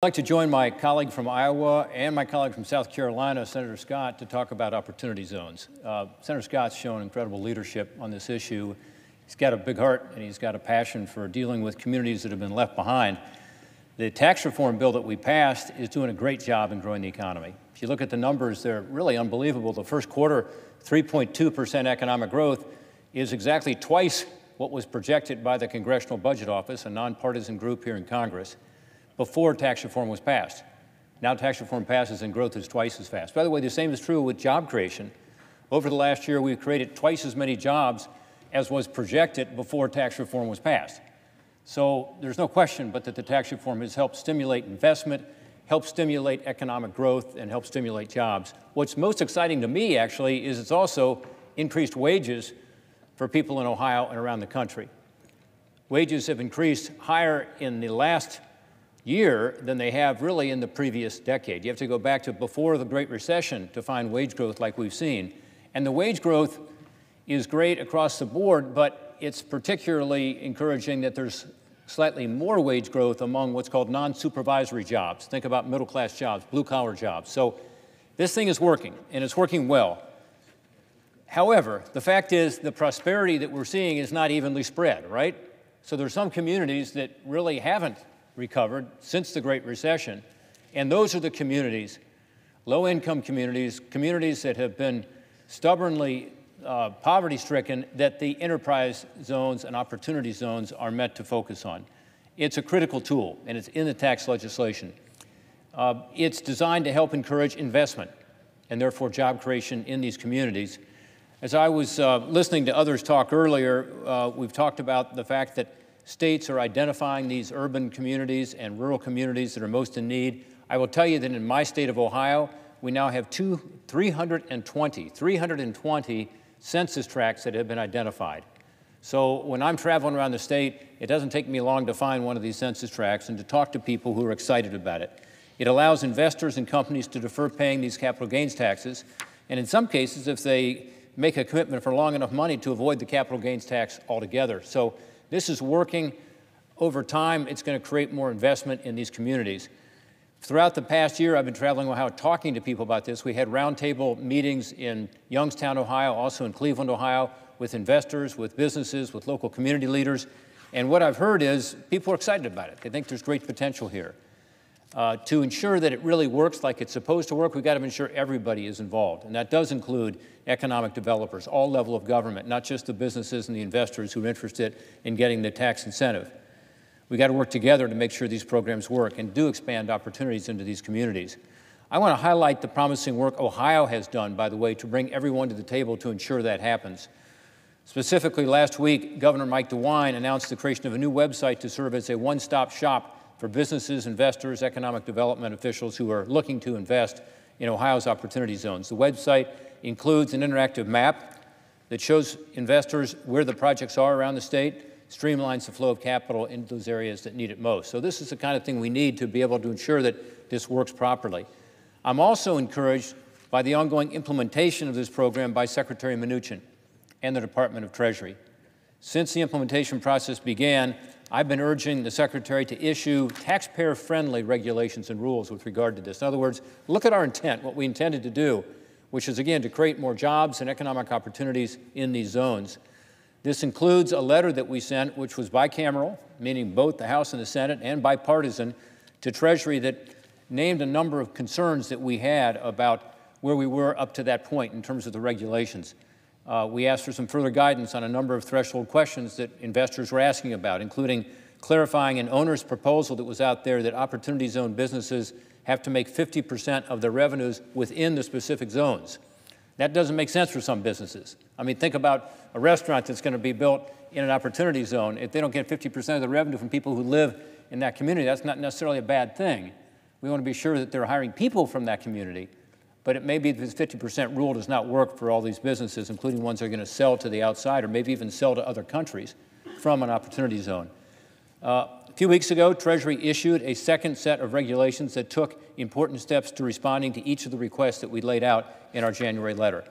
I'd like to join my colleague from Iowa and my colleague from South Carolina, Senator Scott, to talk about opportunity zones. Senator Scott's shown incredible leadership on this issue. He's got a big heart and he's got a passion for dealing with communities that have been left behind. The tax reform bill that we passed is doing a great job in growing the economy. If you look at the numbers, they're really unbelievable. The first quarter, 3.2% economic growth is exactly twice what was projected by the Congressional Budget Office, a nonpartisan group here in Congress, before tax reform was passed. Now tax reform passes and growth is twice as fast. By the way, the same is true with job creation. Over the last year, we've created twice as many jobs as was projected before tax reform was passed. So there's no question but that the tax reform has helped stimulate investment, helped stimulate economic growth, and helped stimulate jobs. What's most exciting to me, actually, is it's also increased wages for people in Ohio and around the country. Wages have increased higher in the last year than they have really in the previous decade. You have to go back to before the Great Recession to find wage growth like we've seen. And the wage growth is great across the board, but it's particularly encouraging that there's slightly more wage growth among what's called non-supervisory jobs. Think about middle-class jobs, blue-collar jobs. So this thing is working, and it's working well. However, the fact is the prosperity that we're seeing is not evenly spread, right? So there's some communities that really haven't recovered since the Great Recession, and those are the communities, low-income communities, communities that have been stubbornly poverty-stricken, that the enterprise zones and opportunity zones are meant to focus on. It's a critical tool, and it's in the tax legislation. It's designed to help encourage investment and therefore job creation in these communities. As I was listening to others talk earlier, we've talked about the fact that states are identifying these urban communities and rural communities that are most in need. I will tell you that in my state of Ohio, we now have 320 census tracts that have been identified. So when I'm traveling around the state, it doesn't take me long to find one of these census tracts and to talk to people who are excited about it. It allows investors and companies to defer paying these capital gains taxes, and in some cases, if they make a commitment for long enough money, to avoid the capital gains tax altogether. So this is working. Over time, it's going to create more investment in these communities. Throughout the past year, I've been traveling Ohio talking to people about this. We had roundtable meetings in Youngstown, Ohio, also in Cleveland, Ohio, with investors, with businesses, with local community leaders. And what I've heard is people are excited about it. They think there's great potential here. To ensure that it really works like it's supposed to work, we've got to ensure everybody is involved. And that does include economic developers, all level of government, not just the businesses and the investors who are interested in getting the tax incentive. We've got to work together to make sure these programs work and do expand opportunities into these communities. I want to highlight the promising work Ohio has done, by the way, to bring everyone to the table to ensure that happens. Specifically, last week, Governor Mike DeWine announced the creation of a new website to serve as a one-stop shop for businesses, investors, economic development officials who are looking to invest in Ohio's opportunity zones. The website includes an interactive map that shows investors where the projects are around the state, streamlines the flow of capital into those areas that need it most. So this is the kind of thing we need to be able to ensure that this works properly. I'm also encouraged by the ongoing implementation of this program by Secretary Mnuchin and the Department of Treasury. Since the implementation process began, I've been urging the Secretary to issue taxpayer-friendly regulations and rules with regard to this. In other words, look at our intent, what we intended to do, which is, again, to create more jobs and economic opportunities in these zones. This includes a letter that we sent, which was bicameral, meaning both the House and the Senate, and bipartisan, to Treasury that named a number of concerns that we had about where we were up to that point in terms of the regulations. We asked for some further guidance on a number of threshold questions that investors were asking about, including clarifying an owner's proposal that was out there that opportunity zone businesses have to make 50% of their revenues within the specific zones. That doesn't make sense for some businesses. I mean, think about a restaurant that's going to be built in an opportunity zone. If they don't get 50% of the revenue from people who live in that community, that's not necessarily a bad thing. We want to be sure that they're hiring people from that community. But it may be that this 50% rule does not work for all these businesses, including ones that are going to sell to the outside or maybe even sell to other countries from an opportunity zone. A few weeks ago, Treasury issued a second set of regulations that took important steps to responding to each of the requests that we laid out in our January letter.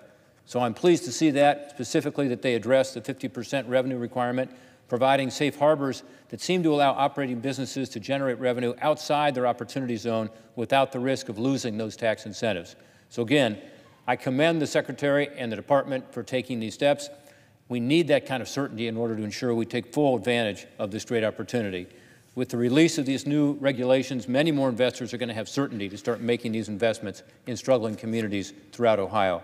So I'm pleased to see that, specifically that they address the 50% revenue requirement providing safe harbors that seem to allow operating businesses to generate revenue outside their opportunity zone without the risk of losing those tax incentives. So again, I commend the Secretary and the Department for taking these steps. We need that kind of certainty in order to ensure we take full advantage of this great opportunity. With the release of these new regulations, many more investors are going to have certainty to start making these investments in struggling communities throughout Ohio.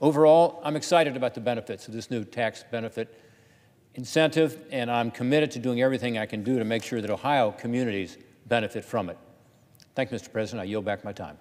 Overall, I'm excited about the benefits of this new tax benefit incentive, and I'm committed to doing everything I can do to make sure that Ohio communities benefit from it. Thank you, Mr. President. I yield back my time.